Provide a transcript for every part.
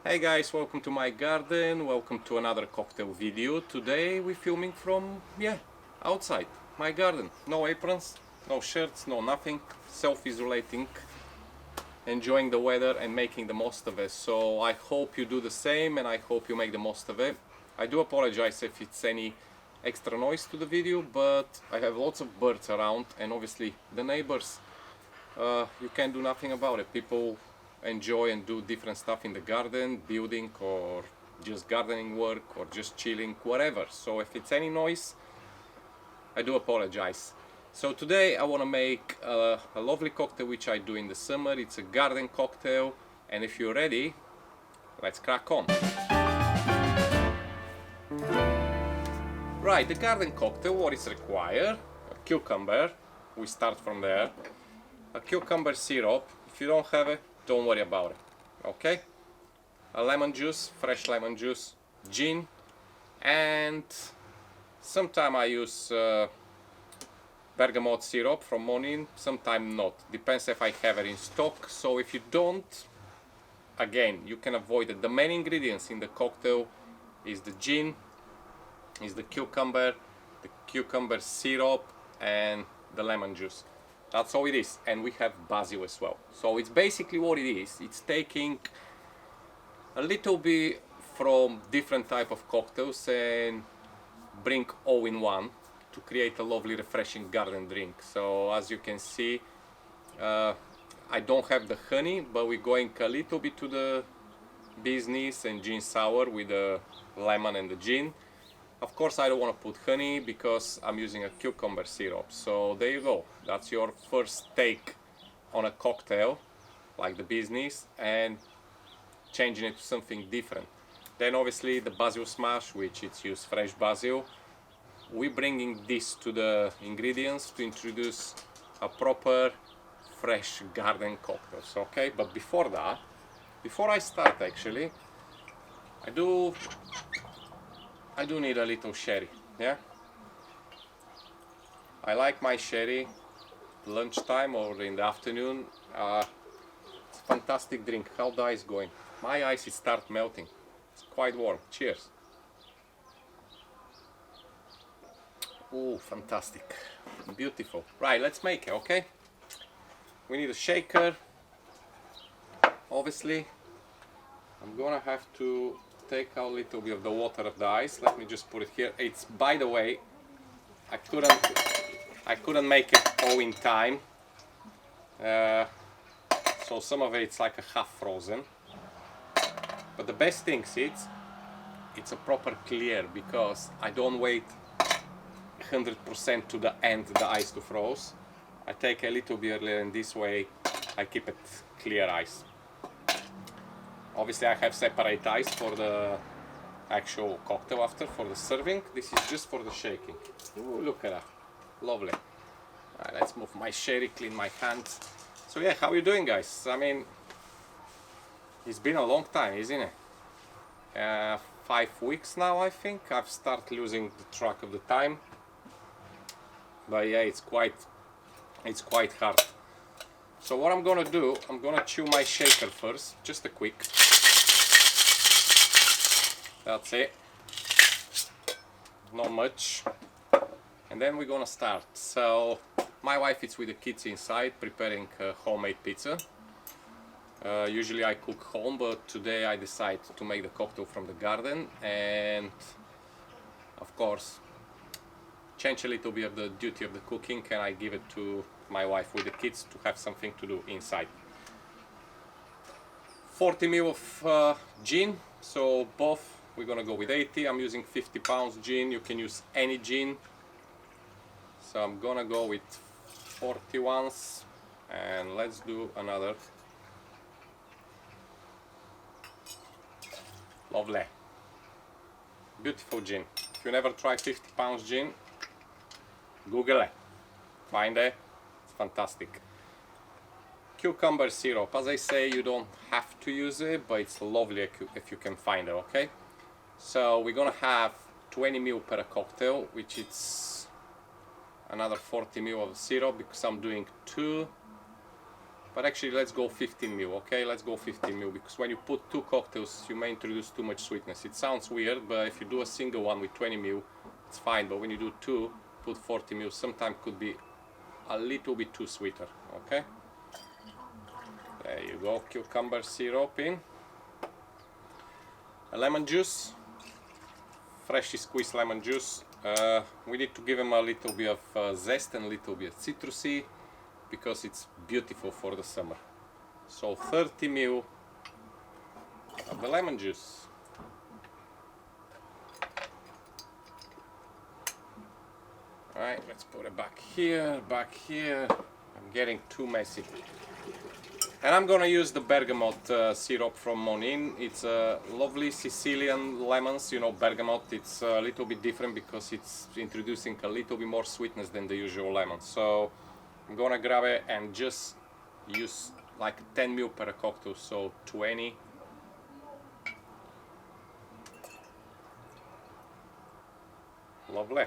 Hey guys, welcome to my garden, welcome to another cocktail video. Today we're filming from, outside, my garden. No aprons, no shirts, no nothing, self-isolating, enjoying the weather and making the most of it. So I hope you do the same and I hope you make the most of it. I do apologize if it's any extra noise to the video, but I have lots of birds around and obviously the neighbors, you can't do nothing about it. People enjoy and do different stuff in the garden, building or just gardening work or just chilling, whatever. So if it's any noise, I do apologize. So today I want to make a lovely cocktail which I do in the summer. It's a garden cocktail, and if you're ready, let's crack on. Right, the garden cocktail, what is required? A cucumber, we start from there. A cucumber syrup, if you don't have it, don't worry about it, okay? A lemon juice, fresh lemon juice, gin, and sometimes I use Bergamot Syrup from morning, sometimes not. Depends if I have it in stock. So if you don't, again, you can avoid it. The main ingredients in the cocktail is the gin, is the cucumber syrup, and the lemon juice. That's all it is, and we have basil as well. So it's basically what it is. It's taking a little bit from different type of cocktails and bring all in one to create a lovely refreshing garden drink. So as you can see, I don't have the honey, but we're going a little bit to the business and gin sour with the lemon and the gin. Of course I don't want to put honey because I'm using a cucumber syrup. So there you go, that's your first take on a cocktail like the business and changing it to something different. Then obviously the basil smash, which it's used fresh basil. We're bringing this to the ingredients to introduce a proper fresh garden cocktails, okay? But before that, before I start actually, I do need a little sherry, yeah? I like my sherry lunchtime or in the afternoon. It's a fantastic drink. How the ice going? My ice is start melting. It's quite warm. Cheers. Oh, fantastic. Beautiful. Right, let's make it, okay? We need a shaker. Obviously, I'm gonna have to take out a little bit of the water of the ice. Let me just put it here. It's, by the way, I couldn't make it all in time, so some of it's like a half frozen. But the best thing is it's a proper clear, because I don't wait 100% to the end the ice to froze. I take a little bit earlier, and this way I keep it clear ice. Obviously I have separate ice for the actual cocktail after, for the serving. This is just for the shaking. Ooh, look at that. Lovely. Alright, let's move my sherry, clean my hands. So yeah, how are you doing guys? I mean, it's been a long time, isn't it? 5 weeks now I think. I've started losing the track of the time. But yeah, it's quite hard. So what I'm gonna do, I'm gonna chew my shaker first, just a quick. That's it. Not much. And then we're gonna start. So my wife is with the kids inside preparing homemade pizza. Usually I cook home, but today I decided to make the cocktail from the garden, and of course change a little bit of the duty of the cooking, and I give it to my wife with the kids to have something to do inside. 40 ml of gin, so both we're gonna go with 80. I'm using 50 pounds gin. You can use any gin, so I'm gonna go with 40 ounce, and let's do another. Lovely, beautiful gin. If you never try 50 pounds gin, Google it, find it, it's fantastic. Cucumber syrup, as I say, you don't have to use it, but it's lovely if you can find it, okay? So we're gonna have 20 ml per cocktail, which is another 40 ml of syrup, because I'm doing 2 But actually let's go 15 ml, okay? Let's go 15 ml, because when you put two cocktails you may introduce too much sweetness. It sounds weird, but if you do a single one with 20 ml, it's fine. But when you do two, put 40 ml, sometimes could be a little bit too sweeter, okay? There you go, cucumber syrup in. A lemon juice, freshly squeezed lemon juice. We need to give them a little bit of zest and a little bit citrusy, because it's beautiful for the summer. So 30 ml of the lemon juice. Alright, let's put it back here, back here. I'm getting too messy. And I'm gonna use the bergamot syrup from Monin. It's a lovely Sicilian lemons. You know, bergamot, it's a little bit different because it's introducing a little bit more sweetness than the usual lemon. So I'm gonna grab it and just use like 10 ml per cocktail, so 20. Lovely.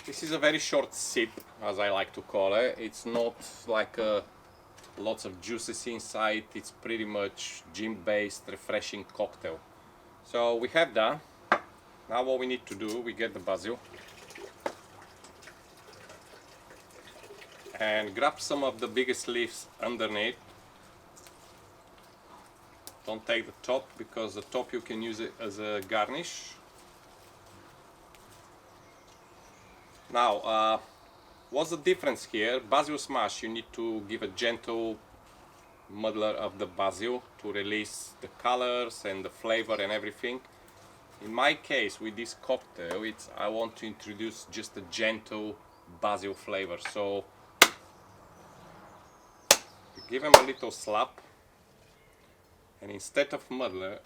This is a very short sip, as I like to call it. It's not like lots of juices inside. It's pretty much gin-based, refreshing cocktail. So we have that. Now what we need to do, we get the basil and grab some of the biggest leaves underneath. Don't take the top, because the top you can use it as a garnish. Now, what's the difference here? Basil smash, you need to give a gentle muddler of the basil to release the colors and the flavor and everything. In my case, with this cocktail, I want to introduce just a gentle basil flavor. So you give them a little slap, and instead of muddler,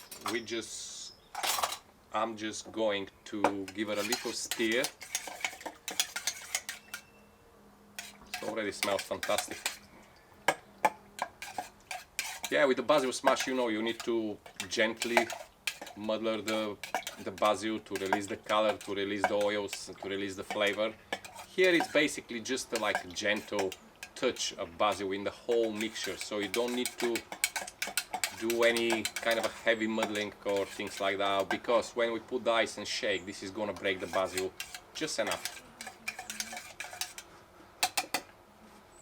I'm just going to give it a little stir. Already smells fantastic. Yeah, with the basil smash, you know, you need to gently muddle the basil to release the color, to release the oils, to release the flavor. Here it's basically just like a gentle touch of basil in the whole mixture, so you don't need to do any kind of a heavy muddling or things like that, because when we put the ice and shake, this is gonna break the basil just enough.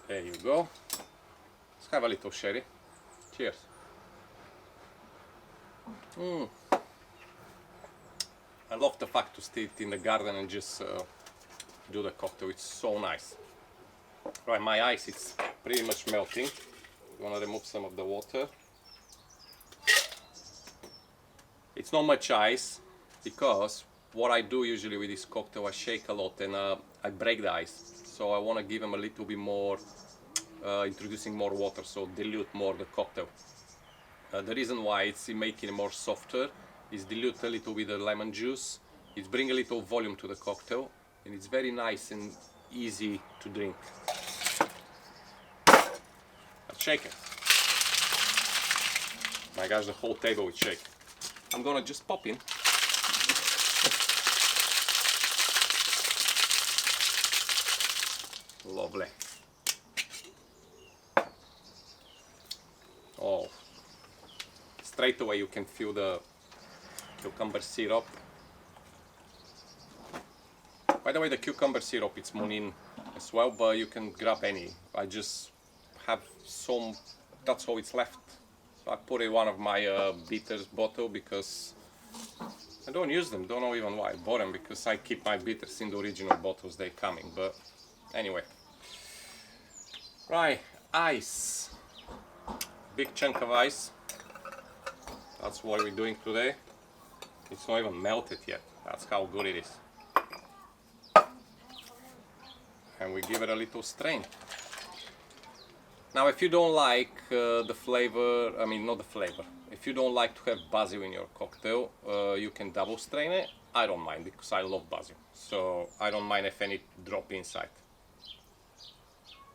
There you go. Let's have a little sherry. Cheers. I love the fact to sit in the garden and just do the cocktail. It's so nice. Right, my ice is pretty much melting. I'm gonna remove some of the water. It's not much ice, because what I do usually with this cocktail, I shake a lot and I break the ice. So I want to give them a little bit more, introducing more water, so dilute more the cocktail. The reason why it's making it more softer is dilute a little bit the lemon juice. It's bring a little volume to the cocktail, and it's very nice and easy to drink. Let's shake it. My gosh, the whole table is shaking. I'm gonna just pop in. Lovely. Oh, straight away you can feel the cucumber syrup. By the way, the cucumber syrup, it's Monin as well, but you can grab any. I just have some, that's all it's left. So I put it in one of my bitters bottle, because I don't use them, don't know even why I bought them, because I keep my bitters in the original bottles they come in, but anyway. Right, ice. Big chunk of ice. That's what we're doing today. It's not even melted yet. That's how good it is. And we give it a little strain. Now, if you don't like the flavor, I mean not the flavor, if you don't like to have basil in your cocktail, you can double strain it. I don't mind, because I love basil, so I don't mind if any drop inside.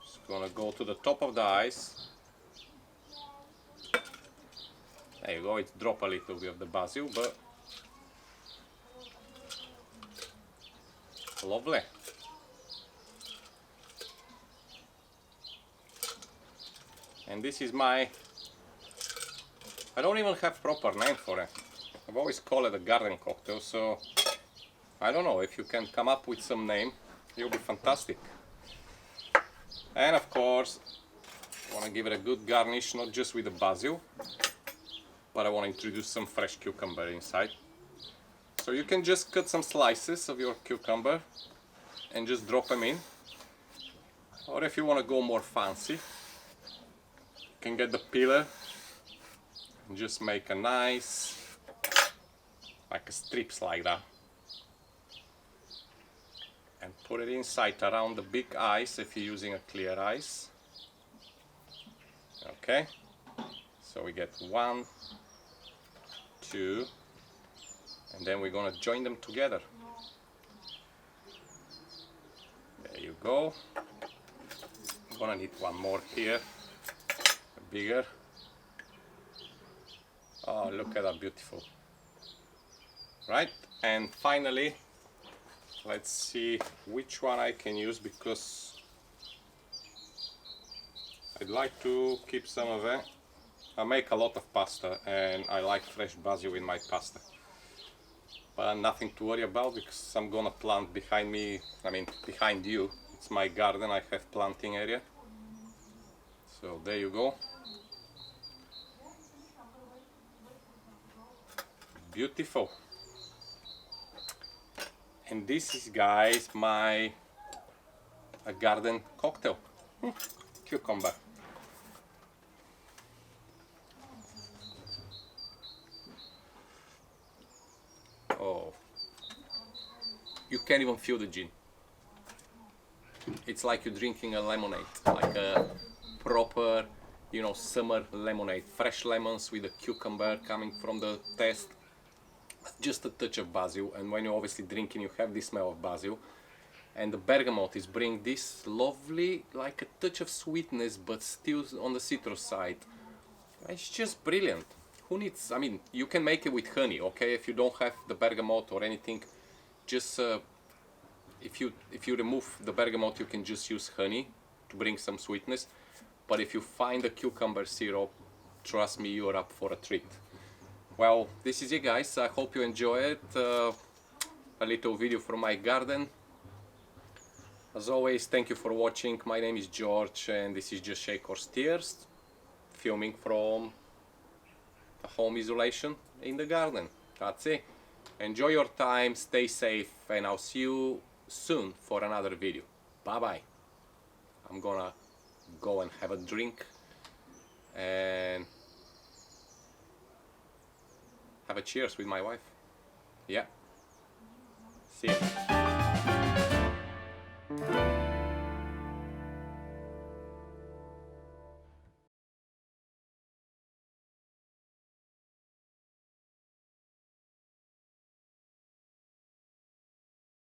Just gonna go to the top of the ice. There you go, it drop a little bit of the basil, but lovely. And this is my, I don't even have proper name for it. I've always called it a garden cocktail, so I don't know, if you can come up with some name, it'll be fantastic. And of course, I want to give it a good garnish, not just with the basil, but I want to introduce some fresh cucumber inside. So you can just cut some slices of your cucumber and just drop them in. Or if you want to go more fancy, you can get the peeler and just make a nice, like a strips like that. And put it inside around the big eyes if you're using a clear ice. Okay, so we get 1, 2, and then we're gonna join them together. There you go. I'm gonna need one more here, bigger. Oh, look at that, beautiful. Right, and finally, let's see which one I can use, because I'd like to keep some of it. I make a lot of pasta and I like fresh basil in my pasta. But nothing to worry about, because I'm gonna plant behind me, I mean behind you. It's my garden, I have planting area. So there you go. Beautiful. And this is, guys, my garden cocktail. Cucumber. Oh, you can't even feel the gin. It's like you're drinking a lemonade, like a proper, you know, summer lemonade. Fresh lemons with a cucumber coming from the test. Just a touch of basil, and when you're obviously drinking, you have this smell of basil. And the bergamot is bringing this lovely, like a touch of sweetness, but still on the citrus side. It's just brilliant. Who needs, I mean, you can make it with honey, okay? If you don't have the bergamot or anything, just if you remove the bergamot, you can just use honey to bring some sweetness. But if you find the cucumber syrup, trust me, you're up for a treat. Well, this is it, guys. I hope you enjoy it. A little video from my garden. As always, thank you for watching. My name is George and this is just Shake or Steers, filming from a home isolation in the garden. That's it. Enjoy your time, stay safe, and I'll see you soon for another video. Bye bye. I'm gonna go and have a drink and have a cheers with my wife. Yeah. See ya.